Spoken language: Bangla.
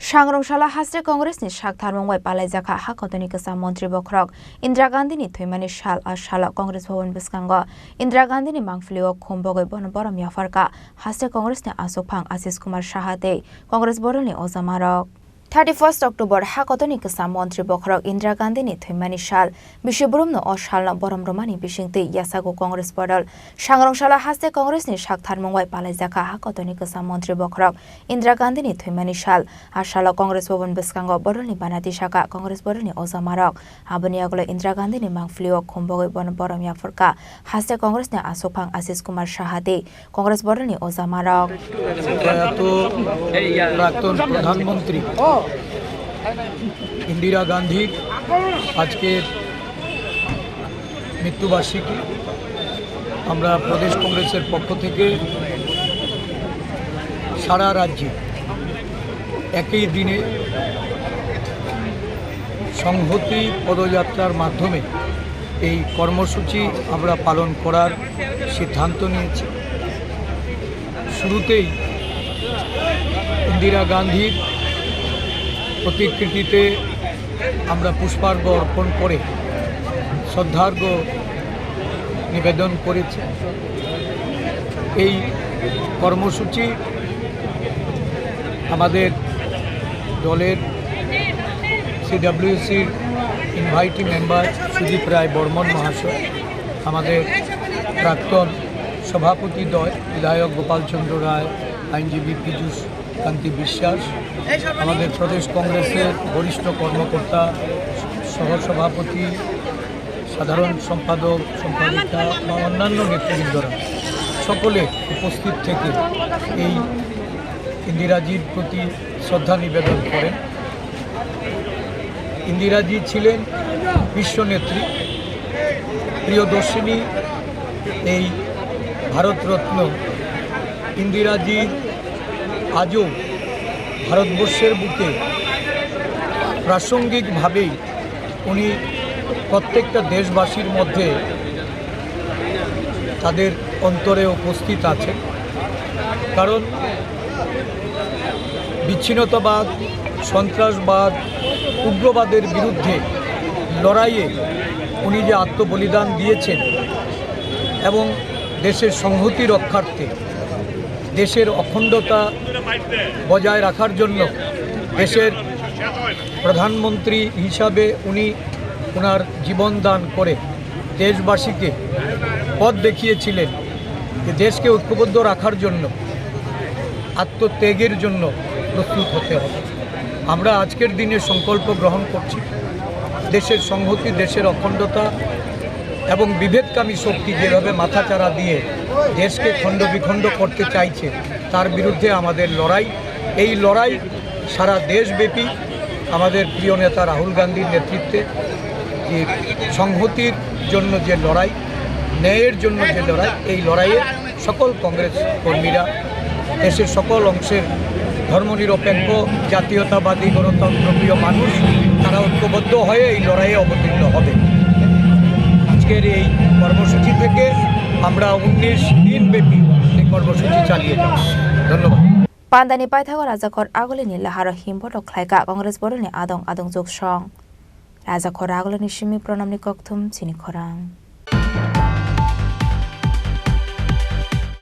Sangrongshalla Haste Congressni Shaktharmongwai Palaijakha Hakotorni Kwcham Mantri Bokhorok Indra Gandhini ThowimaniSal Shala Congress Bhavan Bwskango Indra Gandhini mangflio khombogoi borom yafarka Haste Congressni Asokphang Asis Kumar Sahate Congress Boroni Ozamarok 31 October Hakotorni Kwcham Mantri Bokhorok Indra Gandhini ThowimaniSal Bishibrumno Oshalna Borom Romani Bishingti Yasago Congress Bodol Sangrongshalla Haste Congressni Shaktharmongwai Palaijakha Hakotorni Kwcham Mantri Bokhorok Indra Gandhini ThowimaniSal Shala Congress Bhavan Bwskango Boroni Banati Shaka Congress Boroni Ozamarok Aboni agolo Indra Gandhini mangflio khombogoi borom yafarka Haste Congressni Asokphang Asis Kumar Sahate Congress Boroni Ozamarok প্রাক্তন প্রধানমন্ত্রী ইন্দিরা গান্ধীর আজকের মৃত্যুবার্ষিকী আমরা প্রদেশ কংগ্রেসের পক্ষ থেকে সারা রাজ্যে একই দিনে সংহতি পদযাত্রার মাধ্যমে এই কর্মসূচি আমরা পালন করার সিদ্ধান্ত নিয়েছি। শুরুতেই ইন্দিরা গান্ধীর প্রতিকৃতিতে আমরা পুষ্পার্ঘ অর্পণ করে শ্রদ্ধার্ঘ নিবেদন করেছি। এই কর্মসূচি আমাদের দলের সিডব্লিউসির ইনভাইটি মেম্বার সুদীপ রায় বর্মন মহাশয়, আমাদের প্রাক্তন সভাপতি দ্বয় বিধায়ক গোপালচন্দ্র রায়, আইনজীবী পীযূষ কান্তি বিশ্বাস, আমাদের প্রদেশ কংগ্রেসের বরিষ্ঠ কর্মকর্তা সহসভাপতি, সাধারণ সম্পাদক, সম্পাদিকা বা অন্যান্য নেতৃবৃন্দরা সকলে উপস্থিত থেকে এই ইন্দিরাজির প্রতি শ্রদ্ধা নিবেদন করেন। ইন্দিরাজি ছিলেন বিশ্বনেত্রী, প্রিয়দর্শিনী। এই ভারতরত্ন ইন্দিরাজি আজও ভারতবর্ষের বুকে প্রাসঙ্গিকভাবেই উনি প্রত্যেকটা দেশবাসীর মধ্যে তাদের অন্তরে উপস্থিত আছেন। কারণ বিচ্ছিন্নতাবাদ, সন্ত্রাসবাদ, উগ্রবাদের বিরুদ্ধে লড়াইয়ে উনি যে আত্মবলিদান দিয়েছেন এবং দেশের সংহতি রক্ষার্থে, দেশের অখণ্ডতা বজায় রাখার জন্য দেশের প্রধানমন্ত্রী হিসাবে উনি ওনার জীবন দান করে দেশবাসীকে পথ দেখিয়েছিলেন যে দেশকে ঐক্যবদ্ধ রাখার জন্য আত্মত্যাগের জন্য প্রস্তুত হতে হবে। আমরা আজকের দিনে সংকল্প গ্রহণ করছি দেশের সংহতি, দেশের অখণ্ডতা এবং বিভেদকামী শক্তি যেভাবে মাথাচাড়া দিয়ে দেশকে খণ্ড বিখণ্ড করতে চাইছে তার বিরুদ্ধে আমাদের লড়াই। এই লড়াই সারা দেশব্যাপী আমাদের প্রিয় নেতা রাহুল গান্ধীর নেতৃত্বে যে সংহতির জন্য যে লড়াই, ন্যায়ের জন্য যে লড়াই, এই লড়াইয়ে সকল কংগ্রেস কর্মীরা, দেশের সকল অংশের ধর্মনিরপেক্ষ জাতীয়তাবাদী গণতন্ত্রপ্রিয় মানুষ তারা ঐক্যবদ্ধ হয়ে এই লড়াইয়ে অবতীর্ণ হবে। আজকের এই কর্মসূচি থেকে আমরা 19 দিনব্যাপী এই কর্মসূচি চালিয়ে যাব। ধন্যবাদ। Pandani Paithago Rajakor Agolini Laharo Himboto Klaika Congress Boroni Adong Adong Joksong Rajakor Agolini Shimi Pronamni Koktum Chini Khorang